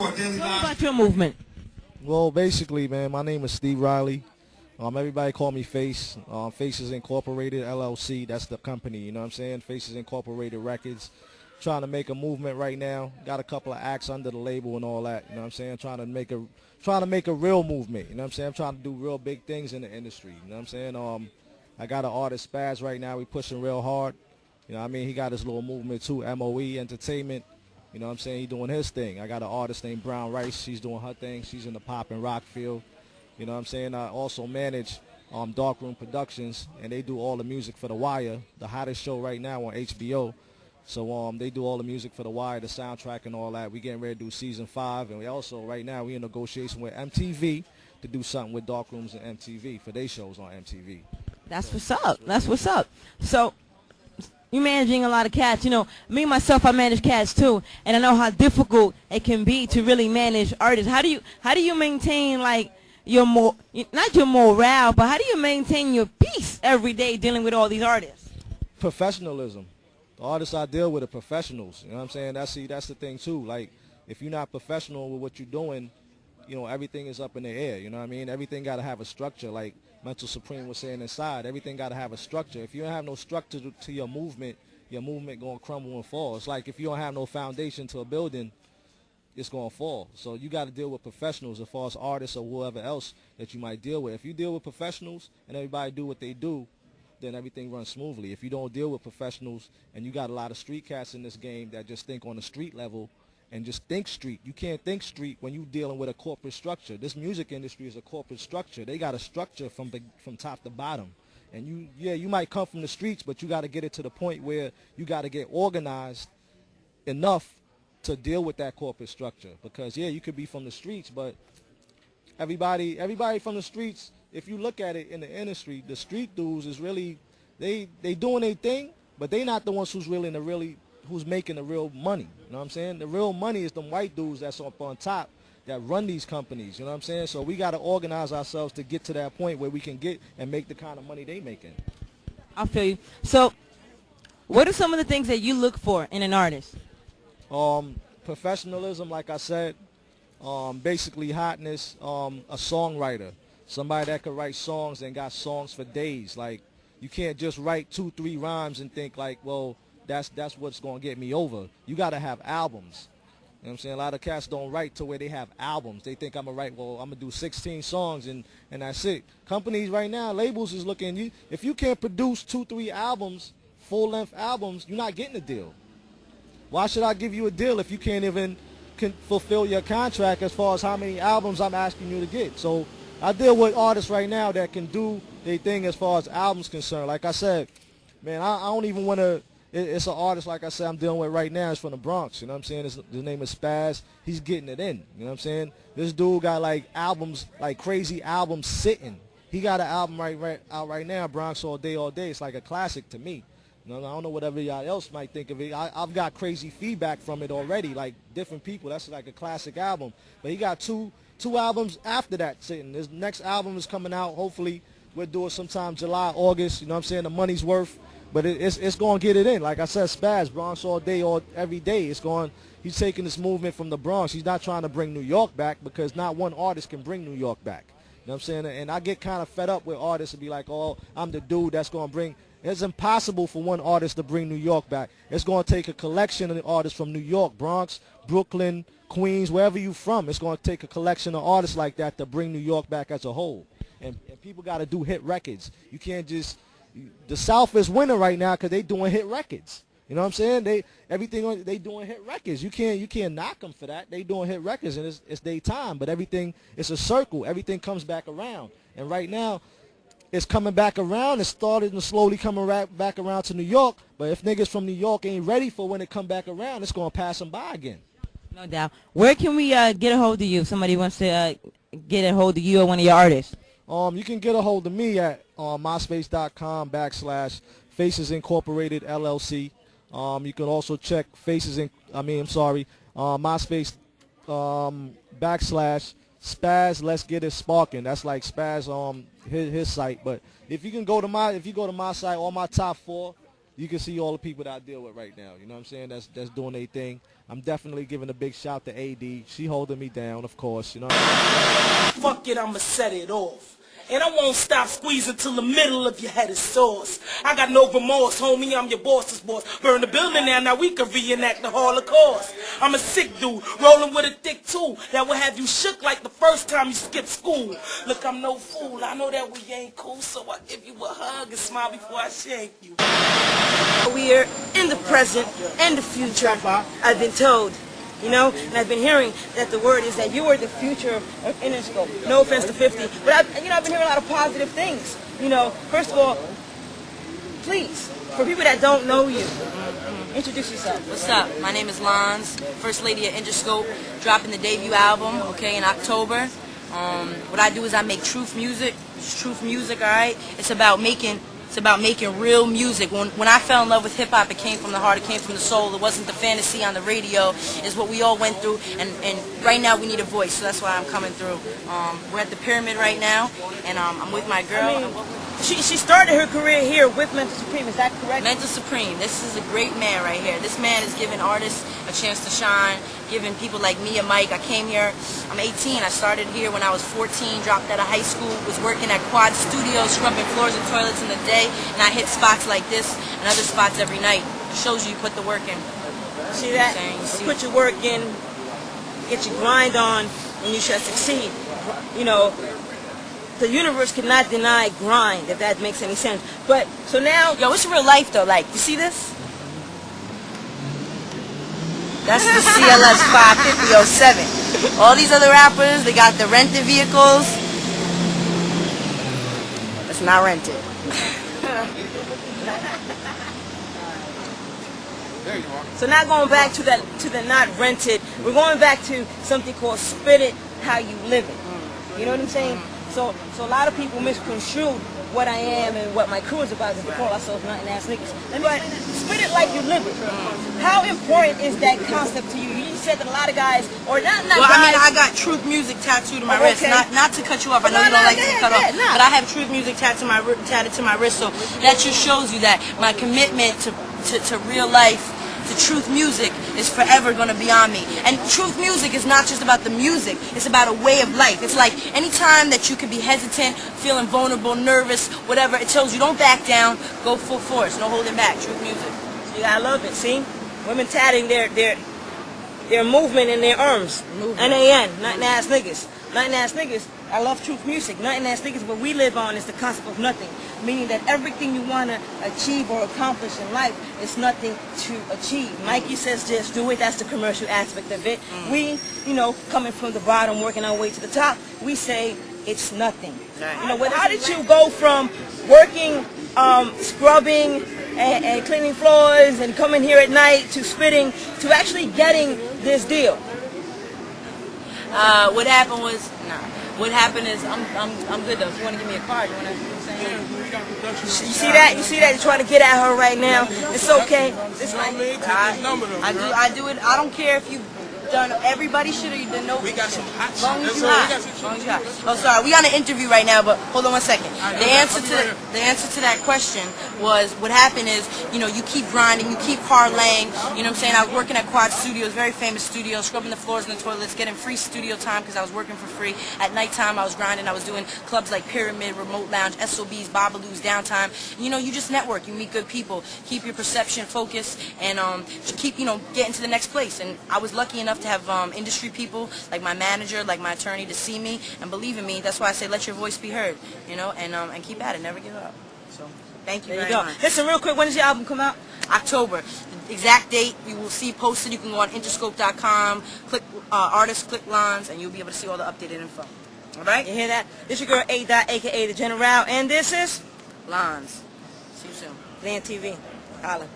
Tell me about your movement. Well, basically, man, my name is Steve Riley. Everybody call me Face. Faces Incorporated, LLC. That's the company, you know what I'm saying? Faces Incorporated Records. Trying to make a movement right now. Got a couple of acts under the label and all that, you know what I'm saying? Trying to make a real movement, you know what I'm saying? I'm trying to do real big things in the industry, you know what I'm saying? I got an artist, Spaz, right now. We pushing real hard. You know what I mean? He got his little movement too, MOE Entertainment. You know what I'm saying? He doing his thing. I got an artist named Brown Rice. She's doing her thing. She's in the pop and rock field. You know what I'm saying? I also manage Darkroom Productions, and they do all the music for The Wire, the hottest show right now on HBO. So they do all the music for The Wire, the soundtrack and all that. We getting ready to do season 5, and we also right now we in negotiation with MTV to do something with Darkrooms and MTV for their shows on MTV. That's what's up. That's what's up. So you're managing a lot of cats. You know, me myself, I manage cats too, and I know how difficult it can be to really manage artists. How do you maintain like not your morale, but how do you maintain your peace every day dealing with all these artists? Professionalism. The artists I deal with are professionals. You know what I'm saying? That's the thing too. Like, if you're not professional with what you're doing, you know, everything is up in the air. You know what I mean? Everything got to have a structure. Like Mental Supreme was saying inside, everything got to have a structure. If you don't have no structure to your movement going to crumble and fall. It's like if you don't have no foundation to a building, it's going to fall. So you got to deal with professionals as far as artists or whoever else that you might deal with. If you deal with professionals and everybody do what they do, then everything runs smoothly. If you don't deal with professionals and you got a lot of street cats in this game that just think on the street level and just think street. You can't think street when you're dealing with a corporate structure. This music industry is a corporate structure. They got a structure from top to bottom. And you might come from the streets, but you got to get it to the point where you got to get organized enough to deal with that corporate structure. Because, yeah, you could be from the streets, but everybody from the streets, if you look at it in the industry, the street dudes is really, they doing their thing, but they not the ones who's making the real money. You know what I'm saying? The real money is them white dudes that's up on top that run these companies. You know what I'm saying? So we got to organize ourselves to get to that point where we can get and make the kind of money they making. I feel you. So what are some of the things that you look for in an artist? Professionalism, like I said, basically hotness, a songwriter, somebody that could write songs and got songs for days. Like, you can't just write 2-3 rhymes and think like, well, that's what's going to get me over. You got to have albums. You know what I'm saying? A lot of cats don't write to where they have albums. They think I'm going to write, well, I'm going to do 16 songs and that's it. Companies right now, labels is looking, if you can't produce 2-3 albums, full-length albums, you're not getting a deal. Why should I give you a deal if you can't even fulfill your contract as far as how many albums I'm asking you to get? So I deal with artists right now that can do their thing as far as albums concerned. Like I said, man, I don't even want to, it's an artist, like I said, I'm dealing with right now. It's from the Bronx, you know what I'm saying? His name is Spaz. He's getting it in, you know what I'm saying? This dude got like albums, like crazy albums sitting. He got an album out right now, Bronx All Day, All Day. It's like a classic to me. I don't know what everybody else might think of it. I've got crazy feedback from it already, like different people. That's like a classic album. But he got two albums after that sitting. His next album is coming out. Hopefully we'll do it sometime July, August. You know what I'm saying? The money's worth. But it's going to get it in. Like I said, Spaz, Bronx All Day, every day. He's taking this movement from the Bronx. He's not trying to bring New York back because not one artist can bring New York back. You know what I'm saying? And I get kind of fed up with artists and be like, oh, I'm the dude that's going to bring. It's impossible for one artist to bring New York back. It's going to take a collection of artists from New York, Bronx, Brooklyn, Queens, wherever you from. It's going to take a collection of artists like that to bring New York back as a whole. And people got to do hit records. You can't just – the South is winning right now because they doing hit records. You know what I'm saying? They doing hit records. You can't knock them for that. They doing hit records, and it's their time. But everything, it's a circle. Everything comes back around. And right now – it's coming back around. It started to slowly coming back around to New York. But if niggas from New York ain't ready for when it come back around, it's going to pass them by again. No doubt. Where can we get a hold of you if somebody wants to get a hold of you or one of your artists? You can get a hold of me at myspace.com/Faces Incorporated LLC. You can also check MySpace /Spaz Let's Get It Sparking. That's like Spaz his site. But if you go to my site, all my top 4, you can see all the people that I deal with right now. You know what I'm saying? That's doing their thing. I'm definitely giving a big shout to AD. She holding me down, of course. You know. Fuck it, I'ma set it off. And I won't stop squeezing till the middle of your head is sauce. I got no remorse, homie, I'm your boss's boss. Burn the building down, now we can reenact the Holocaust. I'm a sick dude, rolling with a thick tool that will have you shook like the first time you skipped school. Look, I'm no fool, I know that we ain't cool, so I give you a hug and smile before I shank you. We are in the present and the future, I've been told. You know, and I've been hearing that the word is that you are the future of Interscope. No offense to 50, but I've been hearing a lot of positive things. You know, first of all, please, for people that don't know you, introduce yourself. What's up? My name is LANZ, First Lady of Interscope, dropping the debut album, okay, in October. What I do is I make truth music. It's truth music, alright? It's about making real music. When I fell in love with hip-hop, it came from the heart, it came from the soul. It wasn't the fantasy on the radio. It's what we all went through, and right now we need a voice, so that's why I'm coming through. We're at the Pyramid right now, and I'm with my girl. She started her career here with Mental Supreme, is that correct? Mental Supreme. This is a great man right here. This man is giving artists a chance to shine, giving people like me a mic. I came here, I'm 18. I started here when I was 14, dropped out of high school, was working at Quad Studios, scrubbing floors and toilets in the day, and I hit spots like this and other spots every night. It shows you put the work in. See that? You put your work in, get your grind on, and you shall succeed. You know, the universe cannot deny grind, if that makes any sense. But, so now... Yo, what's real life, though? Like, you see this? That's the CLS 55007. All these other rappers, they got the rented vehicles. That's not rented. So now going back to the not rented, we're going back to something called spit it how you live it. You know what I'm saying? So a lot of people misconstrue what I am and what my crew is about, because we call ourselves nothing ass niggas. But spit it like you live it. How important is that concept to you? You said that a lot of guys, or not well, guys. I mean, I got truth music tattooed to my wrist. Not to cut you off. I know you don't like to cut off, but I have truth music tattooed to my wrist. So that just shows you that my commitment to real life, to truth music, is forever going to be on me. And truth music is not just about the music, it's about a way of life. It's like any time that you could be hesitant, feeling vulnerable, nervous, whatever, it tells you don't back down, go full force, no holding back. Truth music. So you gotta love it, see? Women tatting their movement in their arms. N-A-N, nothing ass niggas. Nothing ass niggas, I love truth music. Nothing ass niggas, what we live on is the concept of nothing. Meaning that everything you want to achieve or accomplish in life is nothing to achieve. Nike says just do it, that's the commercial aspect of it. We, you know, coming from the bottom, working our way to the top, we say it's nothing. You know, how did you go from working, scrubbing, and cleaning floors and coming here at night to spitting to actually getting this deal? What happened was, what happened is, I'm good though. If you want to give me a card, you want to say You see that? You see that? You're trying to get at her right now. It's okay. It's like, I do it. I don't care if you done. Everybody should have done. No, we got some hot shit. Oh, sorry. We on an interview right now, but hold on one second. The answer to that question was, what happened is, you know, you keep grinding, you keep parlaying. You know what I'm saying? I was working at Quad Studios, very famous studio, scrubbing the floors and the toilets, getting free studio time because I was working for free. At nighttime, I was grinding. I was doing clubs like Pyramid, Remote Lounge, SOBs, Babaloo's, Downtime. You know, you just network. You meet good people. Keep your perception focused, and keep, you know, getting to the next place. And I was lucky enough to have industry people like my manager, like my attorney, to see me and believe in me. That's why I say let your voice be heard, you know, and keep at it, never give up. So thank you very much. Listen, real quick, when does your album come out? October. The exact date you will see posted. You can go on interscope.com, click artist, click LANZ, and you'll be able to see all the updated info. All right? You hear that? This is your girl A. Dot, aka the General, and this is LANZ. See you soon. LANZ TV. Holla.